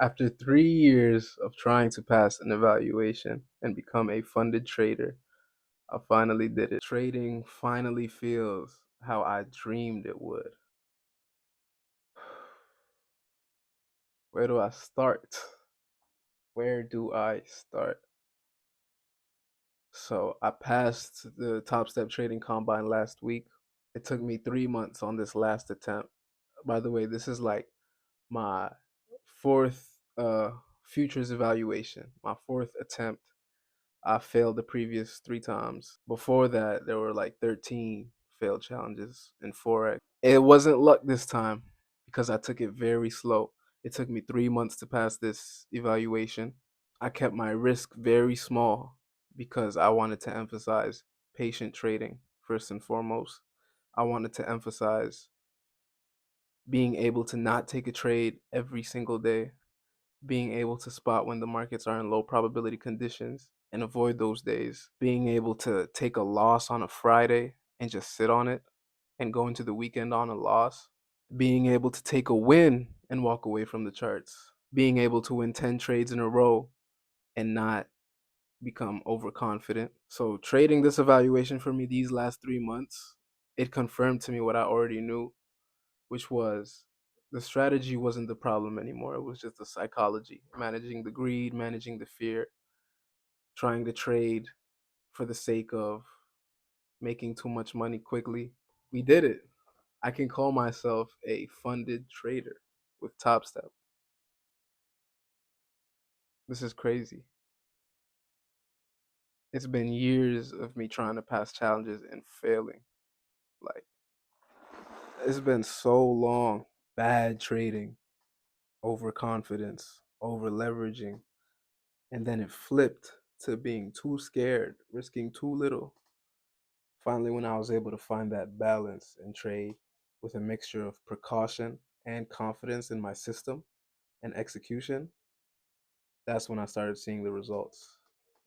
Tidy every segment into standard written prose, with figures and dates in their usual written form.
After 3 years of trying to pass an evaluation and become a funded trader, I finally did it. Trading finally feels how I dreamed it would. Where do I start? Where do I start? So I passed the Topstep Trading Combine last week. It took me 3 months on this last attempt. By the way, this is like my fourth futures evaluation, my fourth attempt. I failed the previous three times. Before that, there were like 13 failed challenges in Forex. It wasn't luck this time because I took it very slow. It took me 3 months to pass this evaluation. I kept my risk very small because I wanted to emphasize patient trading first and foremost. I wanted to emphasize being able to not take a trade every single day, being able to spot when the markets are in low probability conditions and avoid those days, being able to take a loss on a Friday and just sit on it and go into the weekend on a loss, being able to take a win and walk away from the charts, being able to win 10 trades in a row and not become overconfident. So, trading this evaluation for me these last 3 months, it confirmed to me what I already knew, which was the strategy wasn't the problem anymore. It was just the psychology, managing the greed, managing the fear, trying to trade for the sake of making too much money quickly. We did it. I can call myself a funded trader with Topstep. This is crazy. It's been years of me trying to pass challenges and failing. Like, it's been so long. Bad trading, overconfidence, over leveraging, and then it flipped to being too scared, risking too little. Finally, when I was able to find that balance and trade with a mixture of precaution and confidence in my system and execution, that's when I started seeing the results.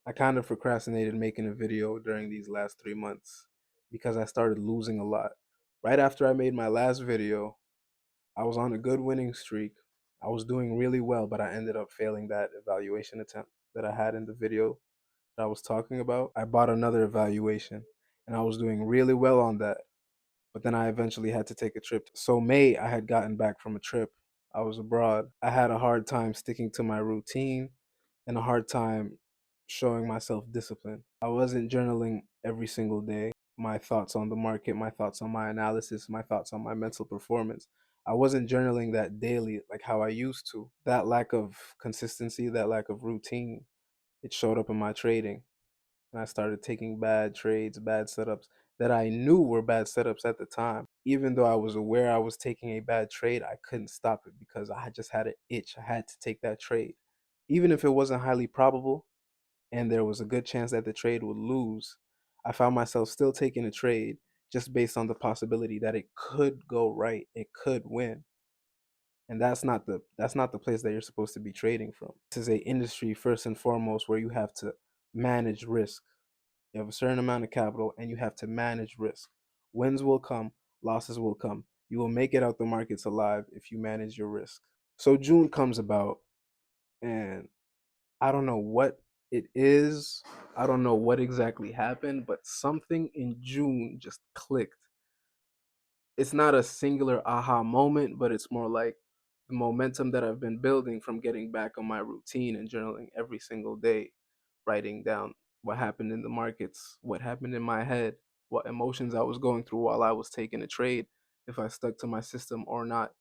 I kind of procrastinated making a video during these last 3 months because I started losing a lot. Right after I made my last video, I was on a good winning streak. I was doing really well, but I ended up failing that evaluation attempt that I had in the video that I was talking about. I bought another evaluation and I was doing really well on that. But then I eventually had to take a trip. So May, I had gotten back from a trip. I was abroad. I had a hard time sticking to my routine and a hard time showing myself discipline. I wasn't journaling every single day. My thoughts on the market, my thoughts on my analysis, my thoughts on my mental performance. I wasn't journaling that daily like how I used to. That lack of consistency, that lack of routine, it showed up in my trading. And I started taking bad trades, bad setups that I knew were bad setups at the time. Even though I was aware I was taking a bad trade, I couldn't stop it because I just had an itch. I had to take that trade. Even if it wasn't highly probable and there was a good chance that the trade would lose, I found myself still taking a trade just based on the possibility that it could go right, it could win. And that's not the place that you're supposed to be trading from. This is a industry first and foremost where you have to manage risk. You have a certain amount of capital and you have to manage risk. Wins will come, losses will come. You will make it out the markets alive if you manage your risk. So June comes about and I don't know what it is. I don't know what exactly happened, but something in June just clicked. It's not a singular aha moment, but it's more like the momentum that I've been building from getting back on my routine and journaling every single day, writing down what happened in the markets, what happened in my head, what emotions I was going through while I was taking a trade, if I stuck to my system or not.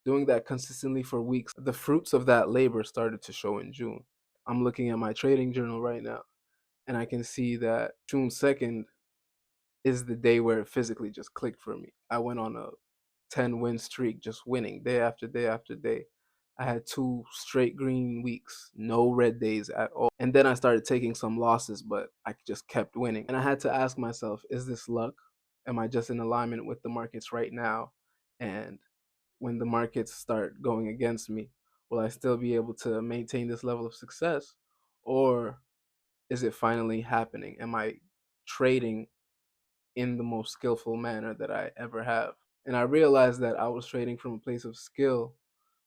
Doing that consistently for weeks, the fruits of that labor started to show in June. I'm looking at my trading journal right now, and I can see that June 2nd is the day where it physically just clicked for me. I went on a 10 win streak, just winning day after day after day. I had 2 straight green weeks, no red days at all. And then I started taking some losses, but I just kept winning. And I had to ask myself, is this luck? Am I just in alignment with the markets right now? And when the markets start going against me, will I still be able to maintain this level of success? Or is it finally happening? Am I trading in the most skillful manner that I ever have? And I realized that I was trading from a place of skill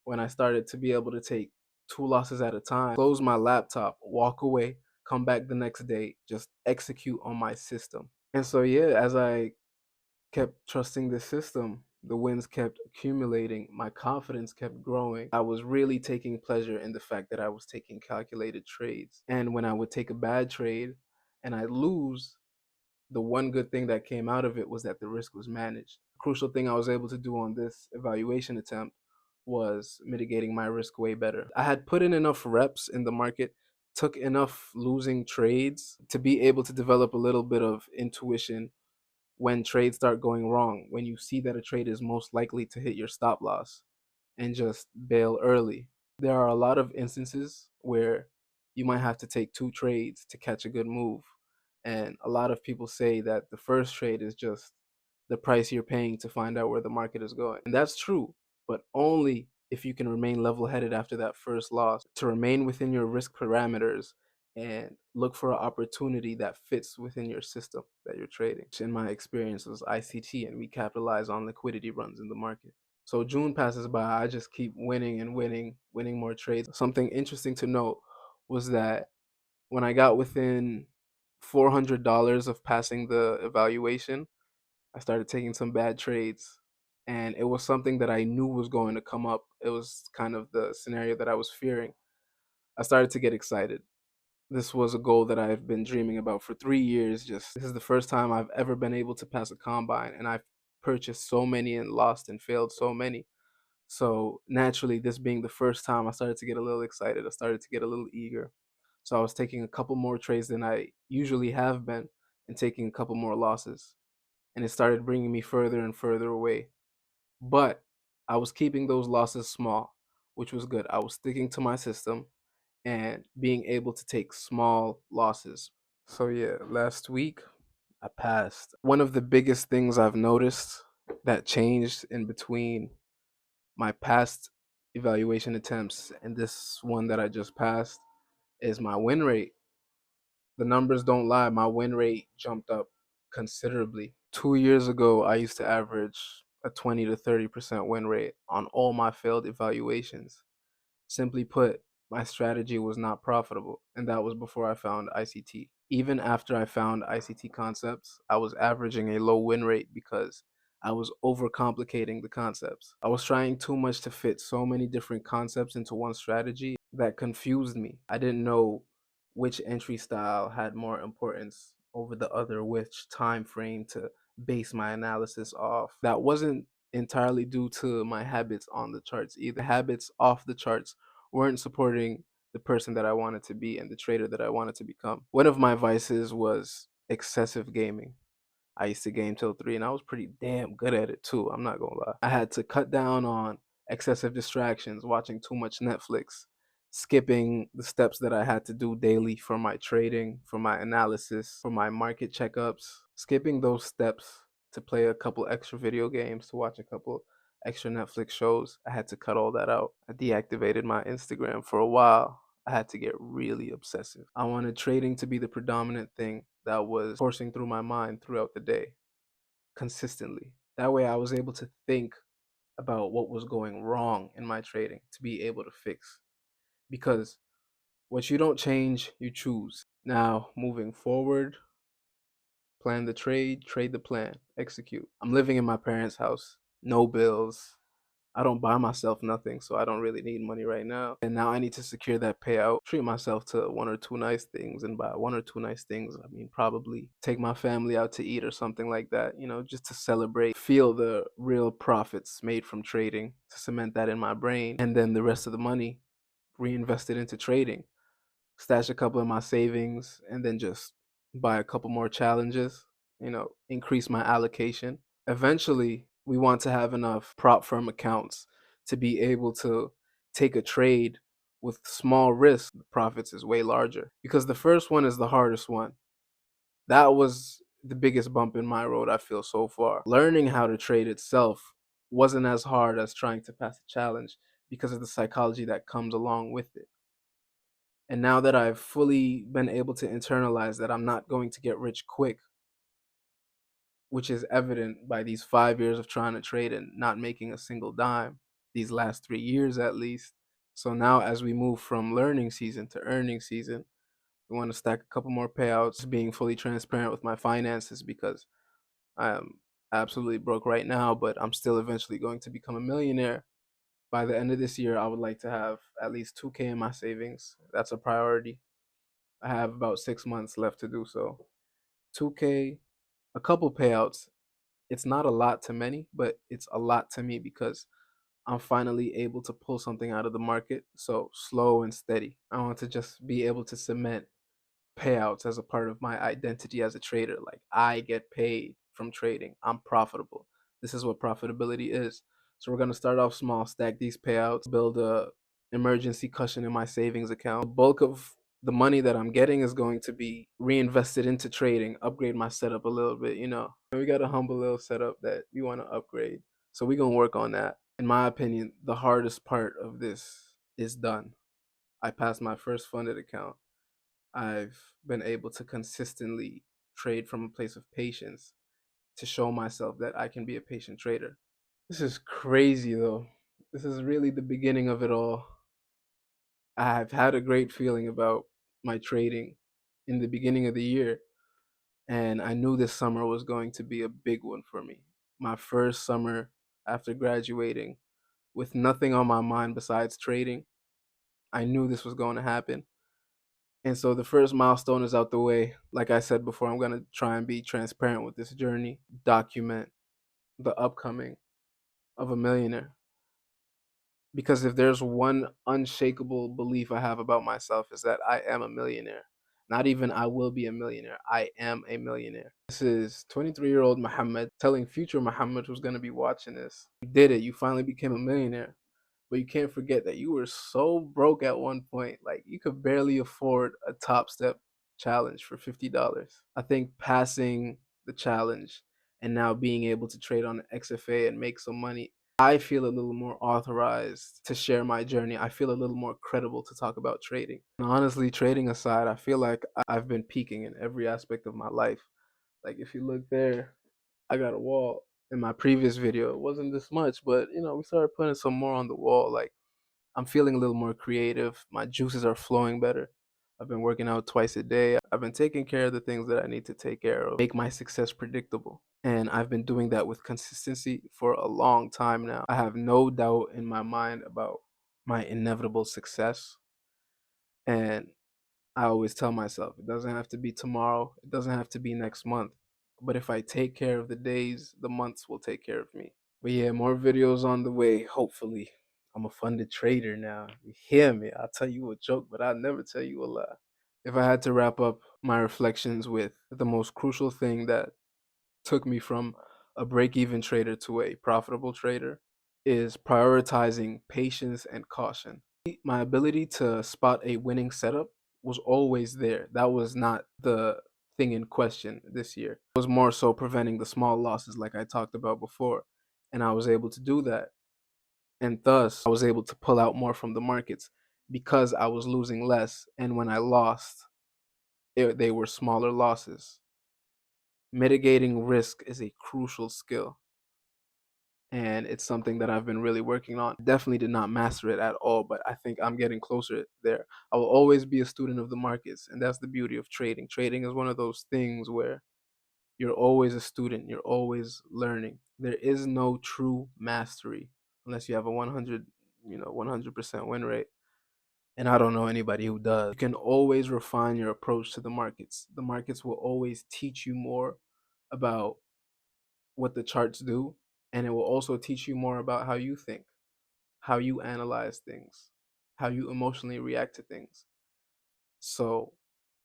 when I started to be able to take 2 losses at a time, close my laptop, walk away, come back the next day, just execute on my system. And so, yeah, as I kept trusting the system, the wins kept accumulating, my confidence kept growing. I was really taking pleasure in the fact that I was taking calculated trades. And when I would take a bad trade and I lose, the one good thing that came out of it was that the risk was managed. The crucial thing I was able to do on this evaluation attempt was mitigating my risk way better. I had put in enough reps in the market, took enough losing trades to be able to develop a little bit of intuition when trades start going wrong, when you see that a trade is most likely to hit your stop loss, and just bail early. There are a lot of instances where you might have to take 2 trades to catch a good move. And a lot of people say that the first trade is just the price you're paying to find out where the market is going. And that's true, but only if you can remain level headed after that first loss, to remain within your risk parameters and look for an opportunity that fits within your system that you're trading. In my experience was ICT, and we capitalize on liquidity runs in the market. So June passes by, I just keep winning and winning more trades. Something interesting to note was that when I got within $400 of passing the evaluation, I started taking some bad trades. And it was something that I knew was going to come up. It was kind of the scenario that I was fearing. I started to get excited. This was a goal that I've been dreaming about for 3 years. Just this is the first time I've ever been able to pass a combine, and I've purchased so many and lost and failed so many. So naturally, this being the first time, I started to get a little excited. I started to get a little eager. So I was taking a couple more trades than I usually have been and taking a couple more losses. And it started bringing me further and further away. But I was keeping those losses small, which was good. I was sticking to my system and being able to take small losses. So yeah, last week I passed. One of the biggest things I've noticed that changed in between my past evaluation attempts and this one that I just passed is my win rate. The numbers don't lie. My win rate jumped up considerably. 2 years ago, I used to average a 20 to 30% win rate on all my failed evaluations. Simply put, my strategy was not profitable, and that was before I found ICT. Even after I found ICT concepts, I was averaging a low win rate because I was overcomplicating the concepts. I was trying too much to fit so many different concepts into one strategy that confused me. I didn't know which entry style had more importance over the other, which time frame to base my analysis off. That wasn't entirely due to my habits on the charts either. Habits off the charts weren't supporting the person that I wanted to be and the trader that I wanted to become. One of my vices was excessive gaming. I used to game till 3 and I was pretty damn good at it too, I'm not gonna lie. I had to cut down on excessive distractions, watching too much Netflix, skipping the steps that I had to do daily for my trading, for my analysis, for my market checkups, skipping those steps to play a couple extra video games, to watch a couple extra Netflix shows. I had to cut all that out. I deactivated my Instagram for a while. I had to get really obsessive. I wanted trading to be the predominant thing that was coursing through my mind throughout the day consistently. That way I was able to think about what was going wrong in my trading to be able to fix. Because what you don't change, you choose. Now, moving forward, plan the trade, trade the plan, execute. I'm living in my parents' house, no bills. I don't buy myself nothing, so I don't really need money right now. And now I need to secure that payout, treat myself to 1 or 2 nice things. And by 1 or 2 nice things, I mean probably take my family out to eat or something like that, just to celebrate, feel the real profits made from trading, to cement that in my brain. And then the rest of the money reinvested into trading, stash a couple of my savings, and then just buy a couple more challenges, increase my allocation. Eventually, we want to have enough prop firm accounts to be able to take a trade with small risk. The profits is way larger because the first one is the hardest one. That was the biggest bump in my road, I feel, so far. Learning how to trade itself wasn't as hard as trying to pass a challenge because of the psychology that comes along with it. And now that I've fully been able to internalize that I'm not going to get rich quick, which is evident by these 5 years of trying to trade and not making a single dime, these last 3 years at least, So now as we move from learning season to earning season, we want to stack a couple more payouts, being fully transparent with my finances because I am absolutely broke right now, but I'm still eventually going to become a millionaire. By the end of this year, I would like to have at least 2K in my savings. That's a priority. I have about 6 months left to do so. 2K, a couple payouts. It's not a lot to many, but it's a lot to me because I'm finally able to pull something out of the market. So slow and steady. I want to just be able to cement payouts as a part of my identity as a trader. Like, I get paid from trading. I'm profitable. This is what profitability is. So we're gonna start off small, stack these payouts, build a emergency cushion in my savings account. The bulk of the money that I'm getting is going to be reinvested into trading, upgrade my setup a little bit, you know. We got a humble little setup that we want to upgrade. So we're gonna work on that. In my opinion, the hardest part of this is done. I passed my first funded account. I've been able to consistently trade from a place of patience to show myself that I can be a patient trader. This is crazy though. This is really the beginning of it all. I've had a great feeling about my trading in the beginning of the year, and I knew this summer was going to be a big one for me. My first summer after graduating, with nothing on my mind besides trading, I knew this was going to happen. And so the first milestone is out the way. Like I said before, I'm going to try and be transparent with this journey, document the upcoming of a millionaire. Because if there's one unshakable belief I have about myself is that I am a millionaire. Not even I will be a millionaire. I am a millionaire. This is 23-year-old Muhammad telling future Muhammad who's going to be watching this. You did it. You finally became a millionaire. But you can't forget that you were so broke at one point. Like, you could barely afford a Topstep challenge for $50. I think passing the challenge and now being able to trade on the XFA and make some money, I feel a little more authorized to share my journey. I feel a little more credible to talk about trading. And honestly, trading aside, I feel like I've been peaking in every aspect of my life. Like, if you look there, I got a wall. In my previous video, it wasn't this much, but you know, we started putting some more on the wall. Like, I'm feeling a little more creative. My juices are flowing better. I've been working out twice a day. I've been taking care of the things that I need to take care of, make my success predictable. And I've been doing that with consistency for a long time now. I have no doubt in my mind about my inevitable success. And I always tell myself, it doesn't have to be tomorrow, it doesn't have to be next month. But if I take care of the days, the months will take care of me. But yeah, more videos on the way, hopefully. I'm a funded trader now. You hear me? I'll tell you a joke, but I'll never tell you a lie. If I had to wrap up my reflections with the most crucial thing that took me from a break-even trader to a profitable trader, is prioritizing patience and caution. My ability to spot a winning setup was always there. That was not the thing in question this year. It was more so preventing the small losses like I talked about before. And I was able to do that. And thus, I was able to pull out more from the markets because I was losing less. And when I lost, they were smaller losses. Mitigating risk is a crucial skill. And it's something that I've been really working on. Definitely did not master it at all, but I think I'm getting closer there. I will always be a student of the markets, and that's the beauty of trading. Trading is one of those things where you're always a student, you're always learning. There is no true mastery unless you have a 100% win rate. And I don't know anybody who does. You can always refine your approach to the markets. The markets will always teach you more about what the charts do, and it will also teach you more about how you think, how you analyze things, how you emotionally react to things. So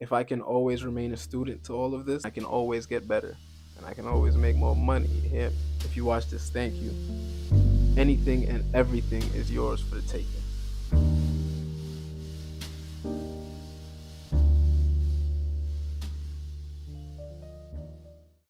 if I can always remain a student to all of this, I can always get better and I can always make more money. If you watch this, thank you. Anything and everything is yours for the taking.